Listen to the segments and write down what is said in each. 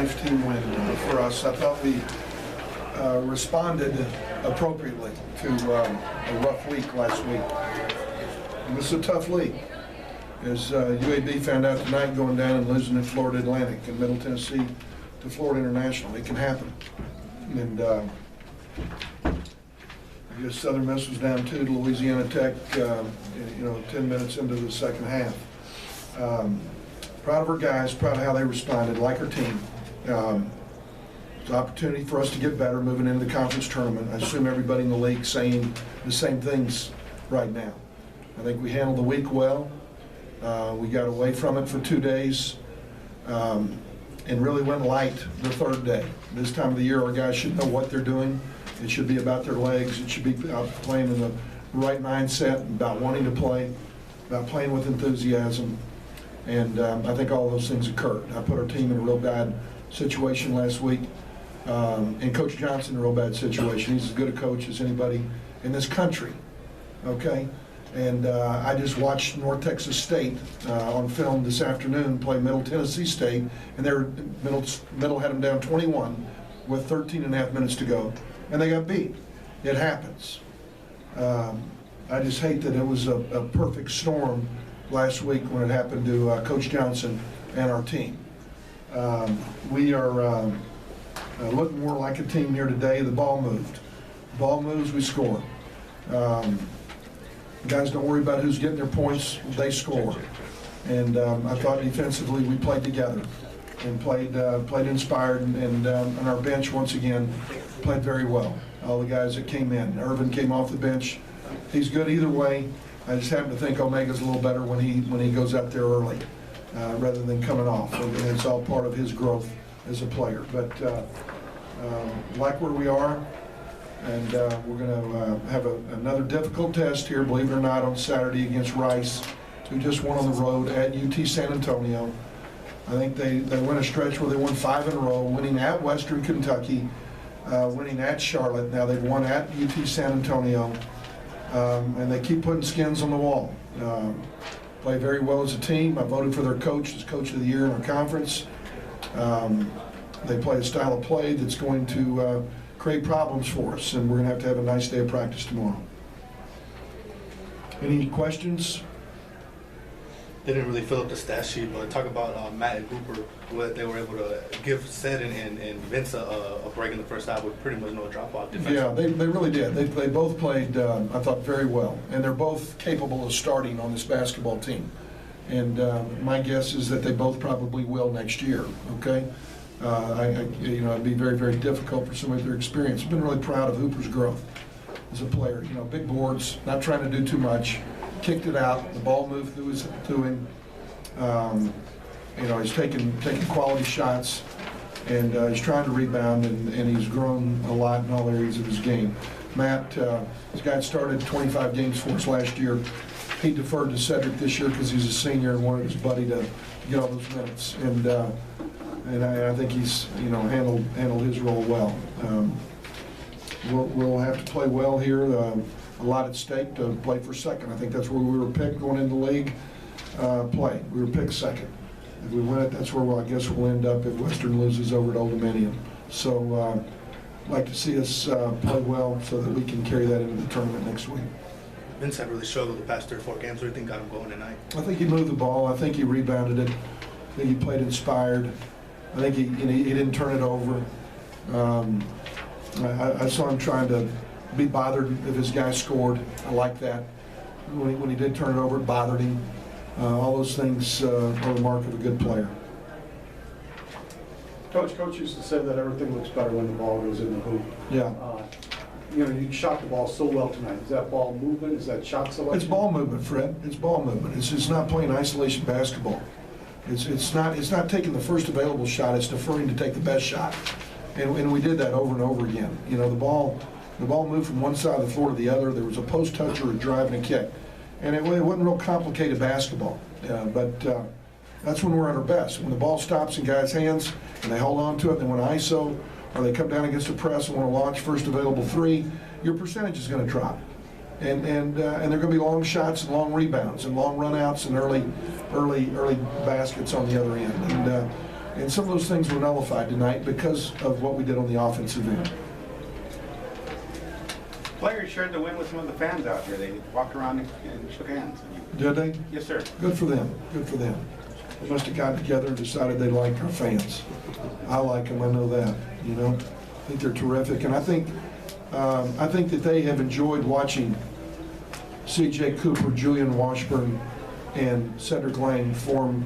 nice team win for us. I thought we responded appropriately to a rough week last week. And this is a tough league. As UAB found out tonight, going down and losing at Florida Atlantic and Middle Tennessee to Florida International. It can happen. And I guess Southern Miss was down 2 to Louisiana Tech, 10 minutes into the second half. Proud of our guys, proud of how they responded, like our team. It's an opportunity for us to get better moving into the conference tournament. I assume everybody in the league saying the same things right now. I think we handled the week well. We got away from it for 2 days and really went light the third day. This time of the year, our guys should know what they're doing. It should be about their legs. It should be about playing in the right mindset, about wanting to play, about playing with enthusiasm. And I think all those things occurred. I put our team in a real bad situation last week, and Coach Johnson in a real bad situation. He's as good a coach as anybody in this country, okay? And I just watched North Texas State on film this afternoon play Middle Tennessee State, and Middle had them down 21 with 13 and a half minutes to go, and they got beat. It happens. I just hate that it was a perfect storm last week when it happened to Coach Johnson and our team. We are looking more like a team here today. The ball moved. The ball moves, we score. Guys don't worry about who's getting their points, they score. And I thought defensively we played together and played inspired, and our bench once again played very well. All the guys that came in. Irvin came off the bench. He's good either way. I just happen to think Omega's a little better when he goes out there early rather than coming off. And it's all part of his growth as a player. But like where we are, and we're going to have another difficult test here, believe it or not, on Saturday against Rice, who just won on the road at UT San Antonio. I think they went a stretch where they won 5 in a row, winning at Western Kentucky, winning at Charlotte. Now they've won at UT San Antonio. And they keep putting skins on the wall. Play very well as a team. I voted for their coach as Coach of the Year in our conference. They play a style of play that's going to create problems for us, and we're going to have a nice day of practice tomorrow. Any questions? They didn't really fill up the stat sheet, but talk about Matt and Cooper, what they were able to give Sed and Vince a break in the first half with pretty much no drop-off defense. Yeah, they really did. They both played, I thought, very well, and they're both capable of starting on this basketball team. And my guess is that they both probably will next year, okay? It'd be very, very difficult for somebody with their experience. I've been really proud of Hooper's growth as a player. Big boards, not trying to do too much. Kicked it out. The ball moved through him. He's taking quality shots, and he's trying to rebound, and he's grown a lot in all areas of his game. Matt, this guy started 25 games for us last year. He deferred to Cedric this year because he's a senior and wanted his buddy to get all those minutes. And I think he's handled his role well. We'll have to play well here. A lot at stake to play for second. I think that's where we were picked going into the league. We were picked second. If we win it, that's where I guess we'll end up if Western loses over at Old Dominion. So I'd like to see us play well so that we can carry that into the tournament next week. Vince had really struggled the past 3 or 4 games. What do you think got him going tonight? I think he moved the ball. I think he rebounded it. I think he played inspired. I think he didn't turn it over. I saw him trying to be bothered if his guy scored. I like that. When he did turn it over, it bothered him. All those things are the mark of a good player. Coach used to say that everything looks better when the ball goes in the hoop. Yeah. You shot the ball so well tonight. Is that ball movement? Is that shot selection? It's ball movement, Fred. It's ball movement. It's not playing isolation basketball. It's not taking the first available shot. It's deferring to take the best shot. And we did that over and over again. The ball moved from one side of the floor to the other. There was a post touch or a drive and a kick. And it wasn't real complicated basketball. But that's when we're at our best. When the ball stops in guys' hands and they hold on to it, and then when ISO or they come down against the press and want to launch first available 3, your percentage is going to drop. And there are going to be long shots and long rebounds and long runouts and early baskets on the other end. And And some of those things were nullified tonight because of what we did on the offensive end. Players shared the win with some of the fans out here. They walked around and shook hands. Did they? Yes, sir. Good for them, good for them. They must have gotten together and decided they liked our fans. I like them, I know that, you know. I think they're terrific, and I think that they have enjoyed watching C.J. Cooper, Julian Washburn, and Cedric Lang form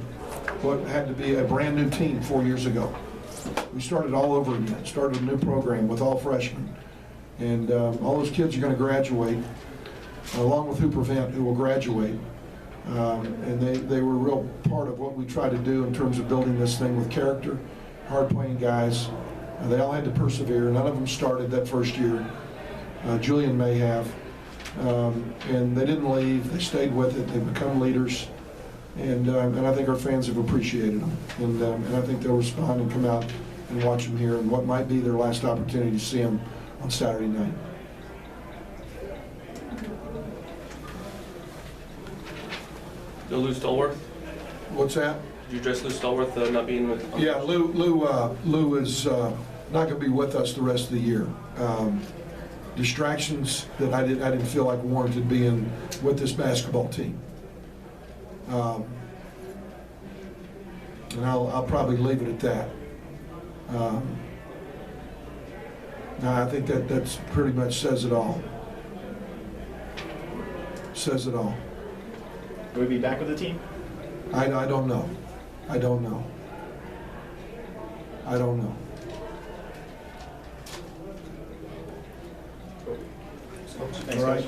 what had to be a brand-new team 4 years ago. We started all over again, started a new program with all freshmen. And all those kids are going to graduate, along with Hooper Vent, who will graduate. And they were a real part of what we try to do in terms of building this thing with character, hard-playing guys. They all had to persevere. None of them started that first year. Julian may have. And they didn't leave. They stayed with it. They've become leaders. And I think our fans have appreciated them. And I think they'll respond and come out and watch them here in what might be their last opportunity to see them on Saturday night. No Lou Stallworth? What's that? Did you address Lou Stallworth not being with? Yeah, Lou is not going to be with us the rest of the year. Distractions that I didn't feel like warranted being with this basketball team. And I'll probably leave it at that. No, I think that's pretty much says it all. Says it all. Will we be back with the team? I don't know. I don't know. I don't know. Thanks, All right. Coach.